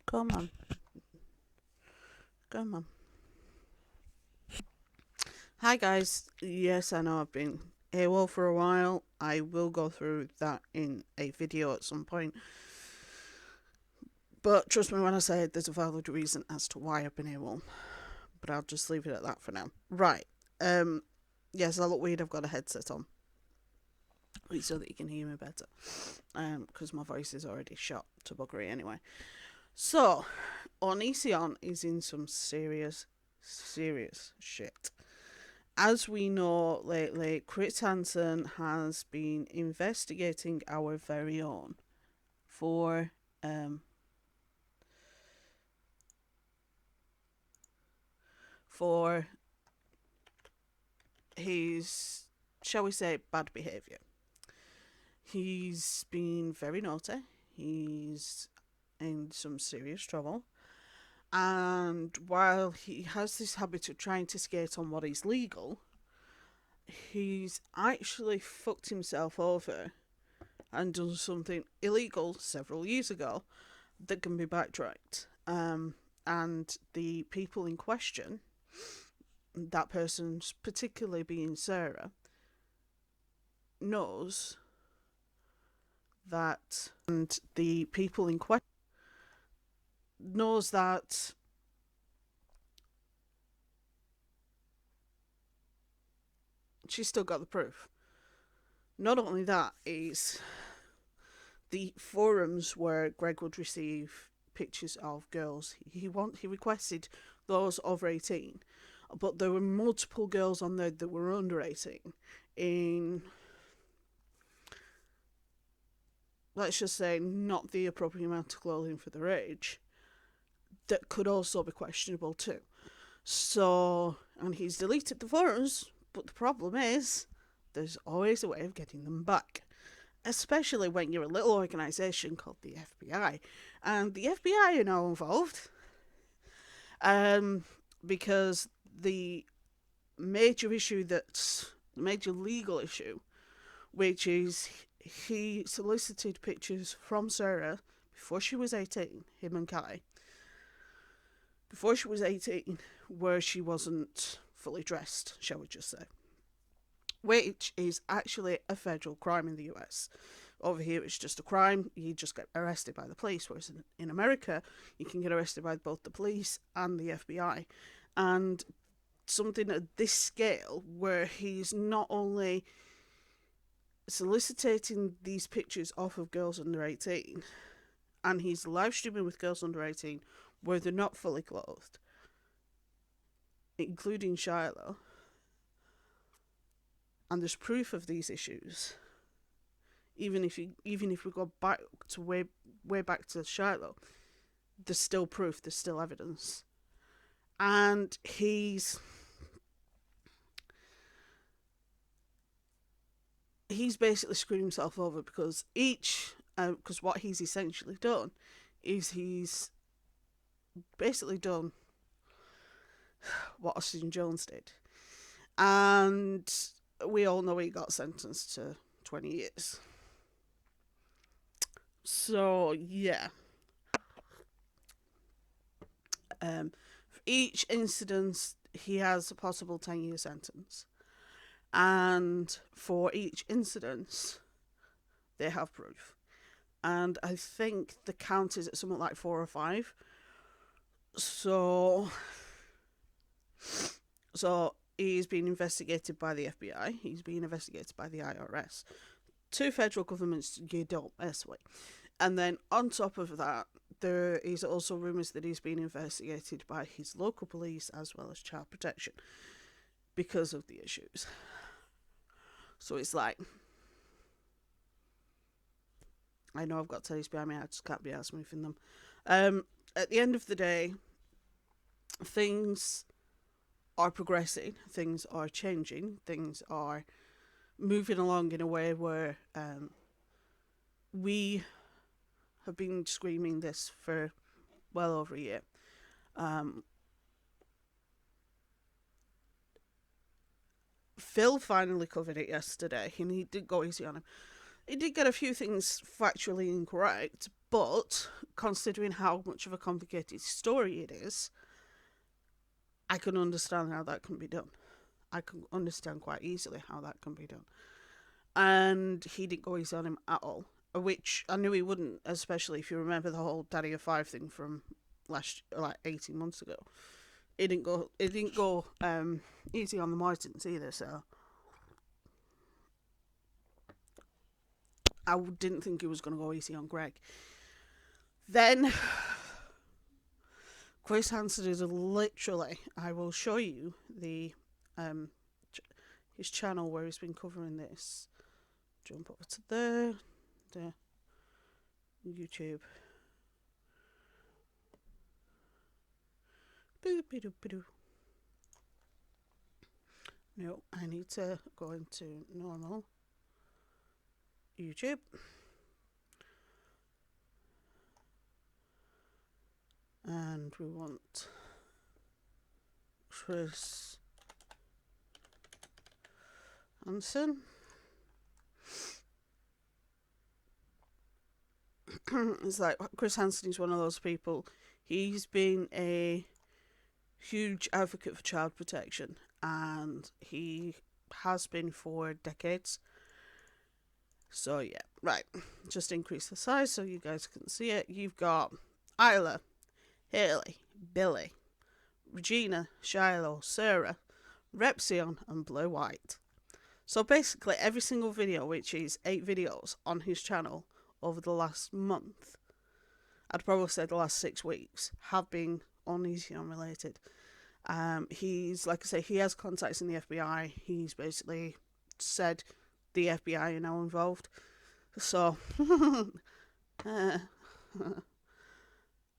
Come on. Come on. Hi guys. Yes, I know I've been AWOL for a while. I will go through that in a video at some point. But trust me when I say there's a valid reason as to why I've been AWOL. But I'll just leave it at that for now. Right. Yes, I look weird. I've got a headset on. So that you can hear me better. Because my voice is already shot to buggery anyway. So, Onision is in some serious shit. As we know lately, Chris Hansen has been investigating our very own for for his, shall we say, bad behaviour. He's been very naughty. He's in some serious trouble. And while he has this habit of trying to skate on what is legal, he's actually fucked himself over and done something illegal several years ago that can be backtracked. And the people in question, that person's particularly being Sarah, knows that, and the people in question knows that she's still got the proof. Not only that, is the forums where Greg would receive pictures of girls. He requested those over 18, but there were multiple girls on there that were under 18 in, let's just say, not the appropriate amount of clothing for their age, that could also be questionable too. So, and he's deleted the forums, but the problem is there's always a way of getting them back, especially when you're a little organisation called the FBI. And the FBI are now involved because the major legal issue, which is he solicited pictures from Sarah before she was 18, him and Kai, before she was 18, where she wasn't fully dressed, shall we just say, which is actually a federal crime in the US. Over here, it's just a crime. You just get arrested by the police, whereas in America, you can get arrested by both the police and the FBI. And something at this scale, where he's not only soliciting these pictures off of girls under 18, and he's live streaming with girls under 18 where they're not fully clothed, including Shiloh, and there's proof of these issues. Even if we go back to way back to Shiloh, there's still proof, there's still evidence. And he's basically screwed himself over because what he's essentially done is he's basically done what Austin Jones did. And we all know he got sentenced to 20 years. So, yeah. For each incident, he has a possible 10-year sentence. And for each incident, they have proof. And I think the count is at something like 4 or 5. So he's being investigated by the FBI. He's being investigated by the IRS. 2 federal governments you don't mess with. And then on top of that, there is also rumours that he's being investigated by his local police as well as child protection because of the issues. So it's like, I know I've got teddies behind me, I just can't be arsed moving them. At the end of the day, things are progressing, things are changing, things are moving along in a way where we have been screaming this for well over a year. Phil finally covered it yesterday, and he did go easy on him. He did get a few things factually incorrect, But considering how much of a complicated story it is, I can understand how that can be done. I can understand quite easily how that can be done. And he didn't go easy on him at all, which I knew he wouldn't, especially if you remember the whole Daddy of Five thing from 18 months ago. It didn't go easy on the Martins either, so I didn't think he was going to go easy on Greg. Then Chris Hansen is literally, I will show you the his channel where he's been covering this. Jump over to there, YouTube. No, I need to go into normal YouTube. And we want Chris Hansen. It's like Chris Hansen is one of those people. He's been a huge advocate for child protection, and he has been for decades. So yeah, right. Just increase the size so you guys can see it. You've got Isla, Haley, Billy, Regina, Shiloh, Sarah, Repsion, and Blue White. So basically every single video, which is 8 videos on his channel over the last month, I'd probably say the last 6 weeks, have been Onision related. He's, like I say, he has contacts in the FBI. He's basically said the FBI are now involved. So,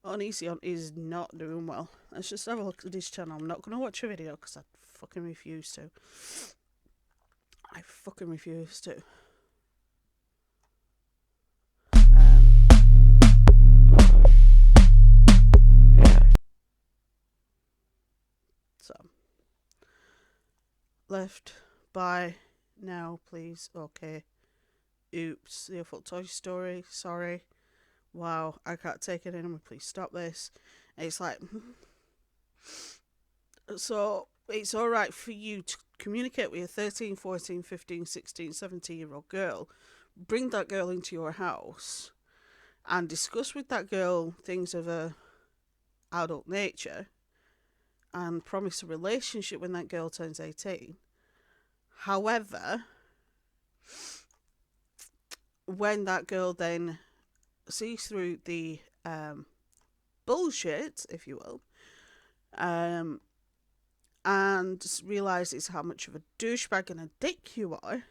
Onision is not doing well. Let's just have a look at his channel. I'm not going to watch a video because I fucking refuse to. I fucking refuse to. So, left by now, please. Okay. Oops. The awful Toy Story. Sorry. Wow. I can't take it anymore. Please stop this. And it's like, so it's alright for you to communicate with a 13, 14, 15, 16, 17-year-old girl. Bring that girl into your house and discuss with that girl things of a adult nature and promise a relationship when that girl turns 18. However, when that girl then sees through the bullshit, if you will, and realises how much of a douchebag and a dick you are,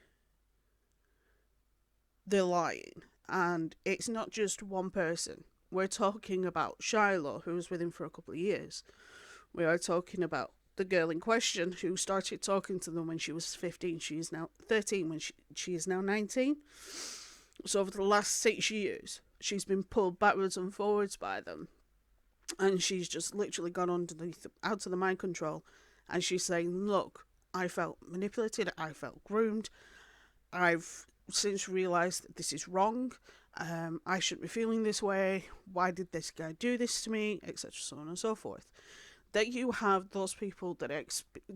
they're lying. And it's not just one person. We're talking about Shiloh, who was with him for a couple of years. We are talking about the girl in question who started talking to them when she was 15. She is now 13 when she is now 19. So over the last 6 years, she's been pulled backwards and forwards by them. And she's just literally gone out of the mind control. And she's saying, look, I felt manipulated. I felt groomed. I've since realised that this is wrong. I shouldn't be feeling this way. Why did this guy do this to me? Etc. So on and so forth. That you have those people that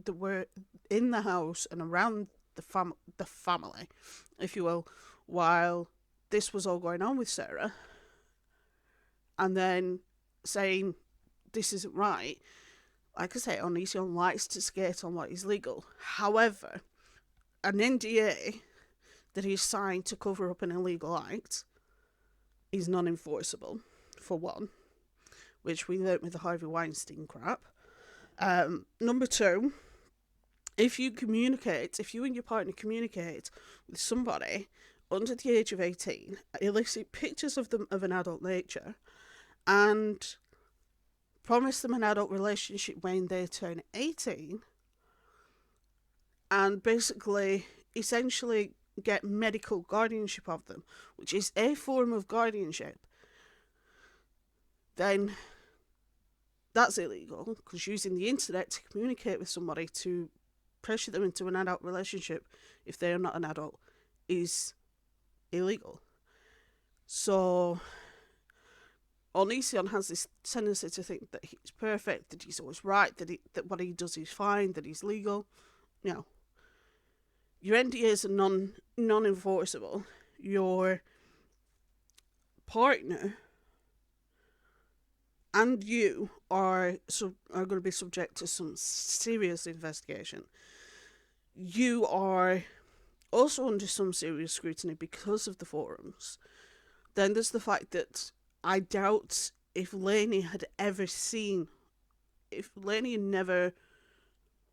were in the house and around the family, if you will, while this was all going on with Sarah, and then saying this isn't right. Like I say, Onision likes to skate on what is legal. However, an NDA that he's signed to cover up an illegal act is non-enforceable, for one, which we learnt with the Harvey Weinstein crap. Number 2, if you and your partner communicate with somebody under the age of 18, elicit pictures of them of an adult nature, and promise them an adult relationship when they turn 18, and basically, essentially get medical guardianship of them, which is a form of guardianship, then that's illegal, because using the internet to communicate with somebody to pressure them into an adult relationship if they are not an adult is illegal. So Onision has this tendency to think that he's perfect, that he's always right, that what he does is fine, that he's legal. No. Your NDAs are non-enforceable. Your partner and you are going to be subject to some serious investigation. You are also under some serious scrutiny because of the forums. Then there's the fact that I doubt if Lainey had ever seen, if Lainey had never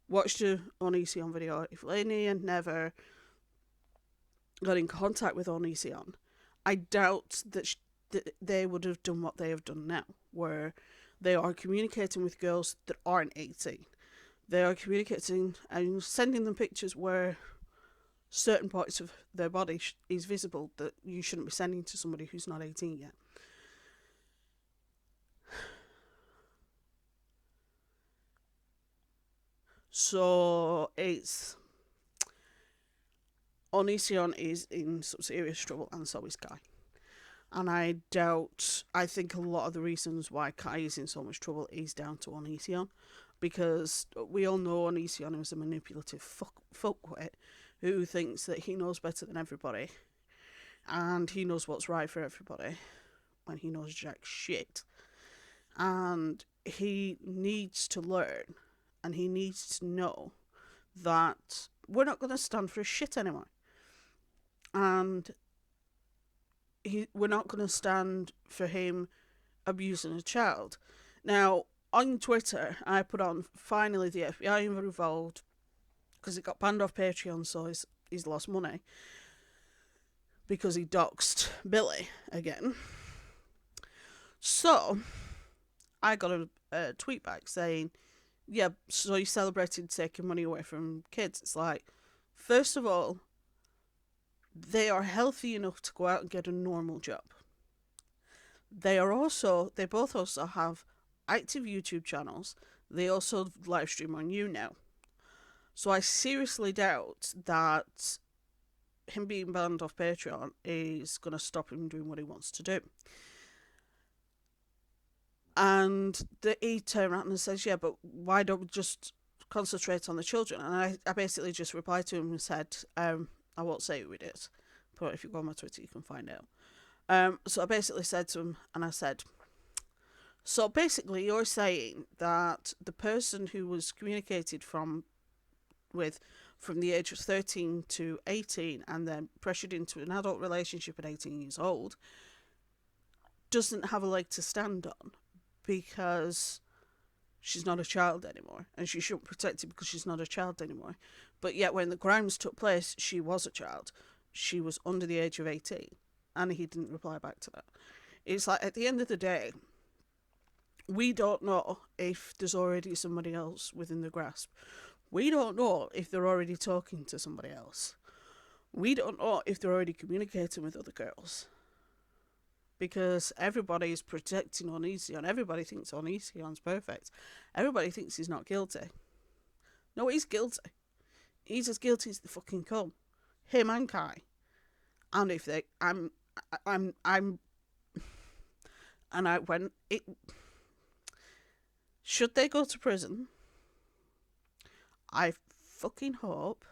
watched a Onision video, if Lainey had never got in contact with Onision, I doubt that they would have done what they have done now, where they are communicating with girls that aren't 18. They are communicating and sending them pictures where certain parts of their body is visible that you shouldn't be sending to somebody who's not 18 yet. So Onision is in some serious trouble, and so is Kai. And I think a lot of the reasons why Kai is in so much trouble is down to Onision, because we all know Onision is a manipulative fuckwit who thinks that he knows better than everybody, and he knows what's right for everybody, when he knows jack shit. And he needs to learn, and he needs to know that we're not going to stand for his shit anymore. And we're not going to stand for him abusing a child. Now, on Twitter, I put on, finally the FBI were involved, because it got banned off Patreon, so he's lost money, because he doxed Billy again. So, I got a tweet back saying, yeah, so you celebrated taking money away from kids. It's like, first of all, they are healthy enough to go out and get a normal job. They both also have active YouTube channels. They also live stream on you now. So I seriously doubt that him being banned off Patreon is going to stop him doing what he wants to do. And he turned around and says, yeah, but why don't we just concentrate on the children? And I basically just replied to him and said, I won't say who it is, but if you go on my Twitter, you can find out. So I basically said to him, and I said, so basically you're saying that the person who was communicated from the age of 13 to 18 and then pressured into an adult relationship at 18 years old doesn't have a leg to stand on because she's not a child anymore, and she shouldn't protect it because she's not a child anymore. But yet when the crimes took place, she was a child. She was under the age of 18, and he didn't reply back to that. It's like, at the end of the day, we don't know if there's already somebody else within the grasp. We don't know if they're already talking to somebody else. We don't know if they're already communicating with other girls. Because everybody is protecting Onision. Everybody thinks Onision's perfect. Everybody thinks he's not guilty. No, he's guilty. He's as guilty as the fucking come. Him and Kai. And if they, and when it, should they go to prison, I fucking hope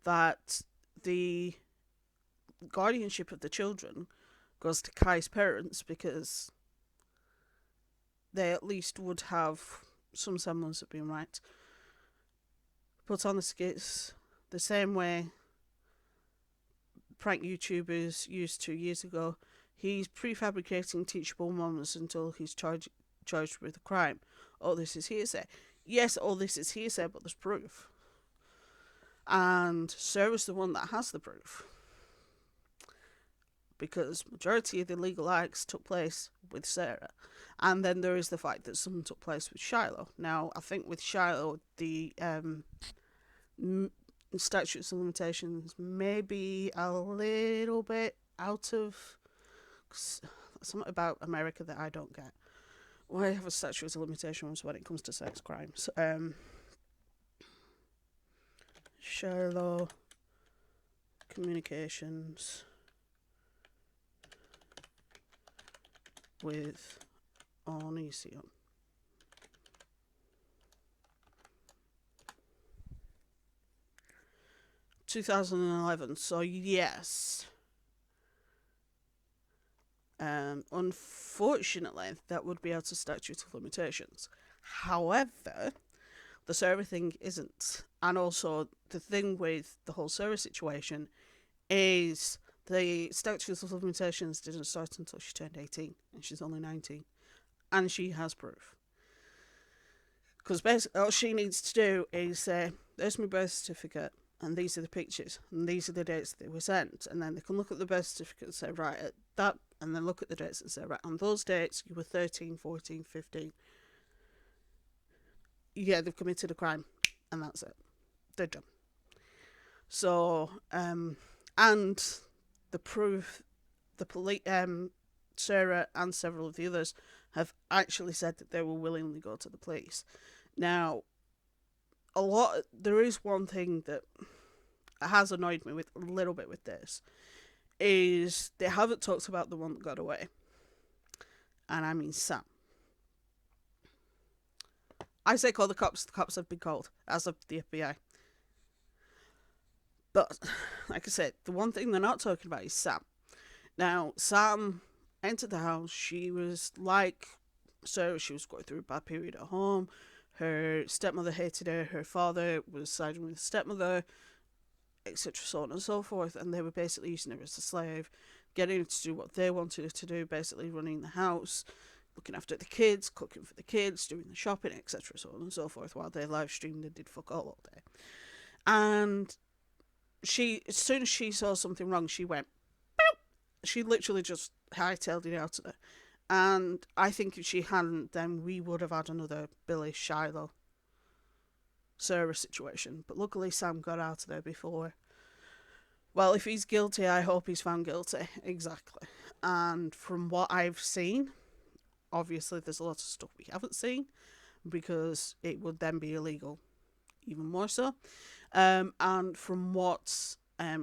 that the guardianship of the children goes to Kai's parents, because they at least would have some semblance of being right. But honestly, it's the same way prank YouTubers used 2 years ago. He's prefabricating teachable moments until he's charged with a crime. Oh, this is hearsay. Yes, all this is hearsay, but there's proof. And Sarah's the one that has the proof. Because majority of the illegal acts took place with Sarah. And then there is the fact that some took place with Shiloh. Now, I think with Shiloh, the statutes of limitations may be a little bit out of... something about America that I don't get. Why have a statute of limitations when it comes to sex crimes? Shiloh Communications with Onision. (2011). So yes, unfortunately, that would be out of statute of limitations. However, the Sarah thing isn't. And also, the thing with the whole Sarah situation is the statute of limitations didn't start until she turned 18, and she's only 19. And she has proof. Because basically, all she needs to do is say, there's my birth certificate, and these are the pictures, and these are the dates they were sent. And then they can look at the birth certificate and say, right, at that, and then look at the dates and say, right, on those dates, you were 13, 14, 15. Yeah, they've committed a crime, and that's it. They're done. So, and the proof, the police, Sarah and several of the others have actually said that they will willingly go to the police. Now, there is one thing that has annoyed me with a little bit with this, is they haven't talked about the one that got away. And I mean Sam. I say call the cops have been called, as of the FBI. But, like I said, the one thing they're not talking about is Sam. Now, Sam entered the house. She was like Sarah, she was going through a bad period at home. Her stepmother hated her. Her father was siding with the stepmother, etc., so on and so forth. And they were basically using her as a slave, getting her to do what they wanted her to do, basically running the house, looking after the kids, cooking for the kids, doing the shopping, etc., so on and so forth, while they live streamed and did fuck all day. And as soon as she saw something wrong, she went, boop! She literally just hightailed it out of her. And I think if she hadn't, then we would have had another Billy, Shiloh, Sarah situation. But luckily Sam got out of there before. Well, if he's guilty, I hope he's found guilty. Exactly. And from what I've seen, obviously there's a lot of stuff we haven't seen, because it would then be illegal, even more so. And from what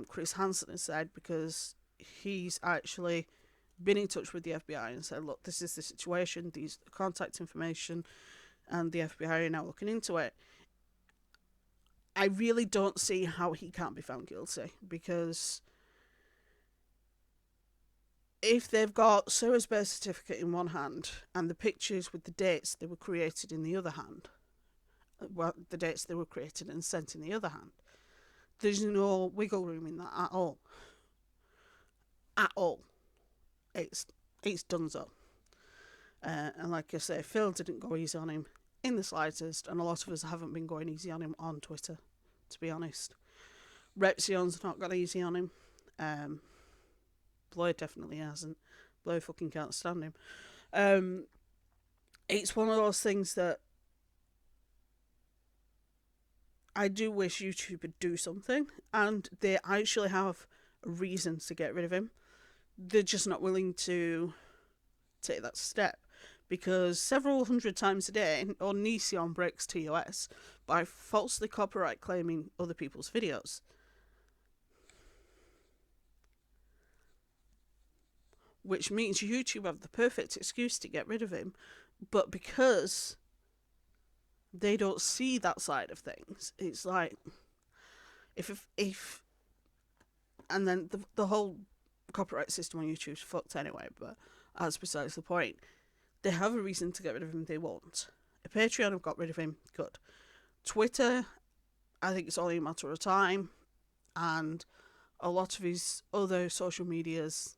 Chris Hansen has said, because he's actually been in touch with the FBI and said, look, this is the situation, these are the contact information, and the FBI are now looking into it. I really don't see how he can't be found guilty, because if they've got Sarah's birth certificate in one hand and the pictures with the dates they were created in the other hand, well, the dates they were created and sent in the other hand, there's no wiggle room in that at all. At all. It's donezo. And like I say, Phil didn't go easy on him in the slightest, and a lot of us haven't been going easy on him on Twitter, to be honest. Repsion's not got easy on him. Blair definitely hasn't. Blair fucking can't stand him. It's one of those things that I do wish YouTube would do something, and they actually have a reason to get rid of him. They're just not willing to take that step, because several hundred times a day, Onision breaks TOS by falsely copyright claiming other people's videos. Which means YouTube have the perfect excuse to get rid of him, but because they don't see that side of things, it's like, if and then the whole copyright system on YouTube's fucked anyway, but that's besides the point. They have a reason to get rid of him, they won't. Patreon have got rid of him, good. Twitter, I think it's only a matter of time, and a lot of his other social medias,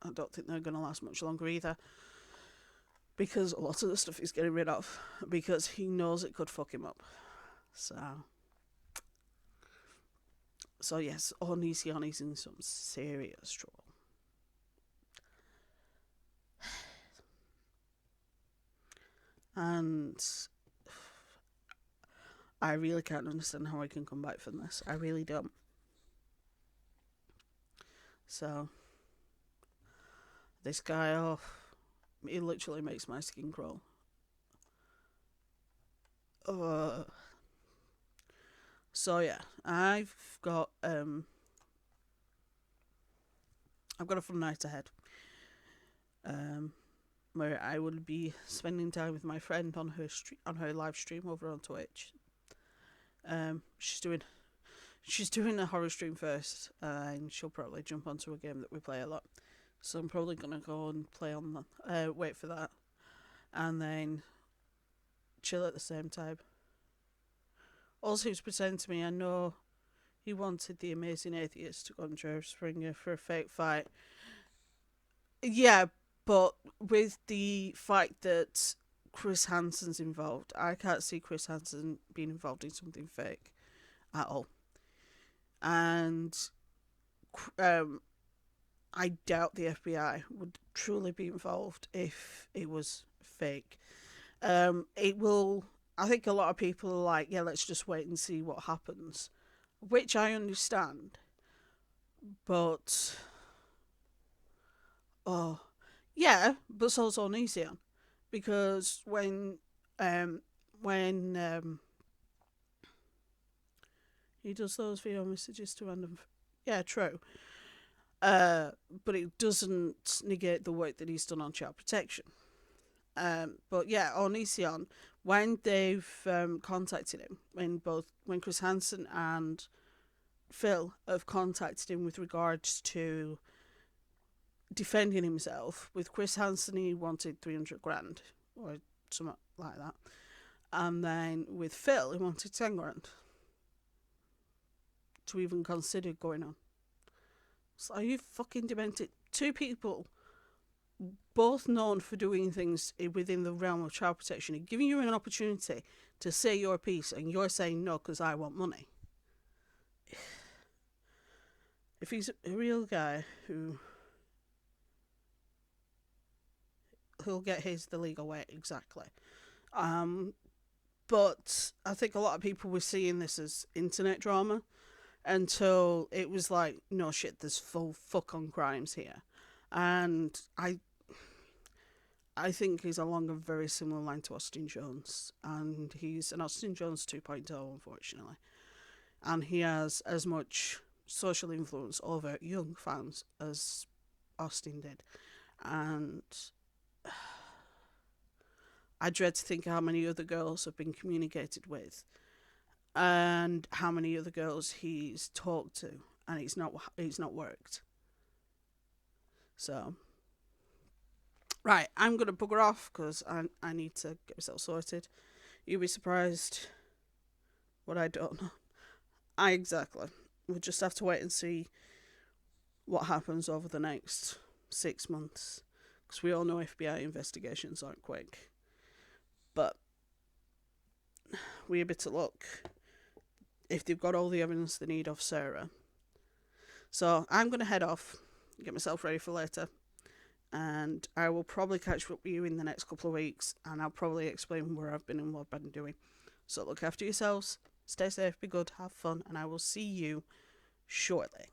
I don't think they're going to last much longer either, because a lot of the stuff he's getting rid of, because he knows it could fuck him up. So yes, Onision is in some serious trouble. And I really can't understand how I can come back from this. I really don't. So, this guy, he literally makes my skin crawl. So yeah, I've got a fun night ahead. where I would be spending time with my friend on her live stream over on Twitch. She's doing a horror stream first, and she'll probably jump onto a game that we play a lot. So I'm probably gonna go and play on that. Wait for that, and then chill at the same time. Also, he was pretending to me. I know he wanted the Amazing Atheist to go on Jerry Springer for a fake fight. Yeah, but with the fact that Chris Hansen's involved, I can't see Chris Hansen being involved in something fake at all. And I doubt the FBI would truly be involved if it was fake. It will. I think a lot of people are like, yeah, let's just wait and see what happens, which I understand. But oh, yeah, but so's Onision, because when he does those video messages to random, yeah, true. But it doesn't negate the work that he's done on child protection. But yeah, Onision, when they've contacted him, when Chris Hansen and Phil have contacted him with regards to defending himself. With Chris Hansen, he wanted 300 grand or something like that, and then with Phil, he wanted 10 grand to even consider going on. So are you fucking demented? Two people, both known for doing things within the realm of child protection, and giving you an opportunity to say your piece, and you're saying no because I want money. If he's a real guy he'll get the legal way, exactly. But I think a lot of people were seeing this as internet drama until it was like, no shit, there's full fuck on crimes here. And I think he's along a very similar line to Austin Jones, and he's an Austin Jones 2.0, unfortunately. And he has as much social influence over young fans as Austin did. And I dread to think how many other girls have been communicated with, and how many other girls he's talked to, and it's not worked. So, right, I'm gonna bugger off because I need to get myself sorted. You'll be surprised what I don't know. Exactly. We'll just have to wait and see what happens over the next 6 months, because we all know FBI investigations aren't quick. But we're a bit of luck if they've got all the evidence they need of Sarah. So I'm going to head off, get myself ready for later, and I will probably catch up with you in the next couple of weeks, and I'll probably explain where I've been and what I've been doing. So look after yourselves, stay safe, be good, have fun, and I will see you shortly.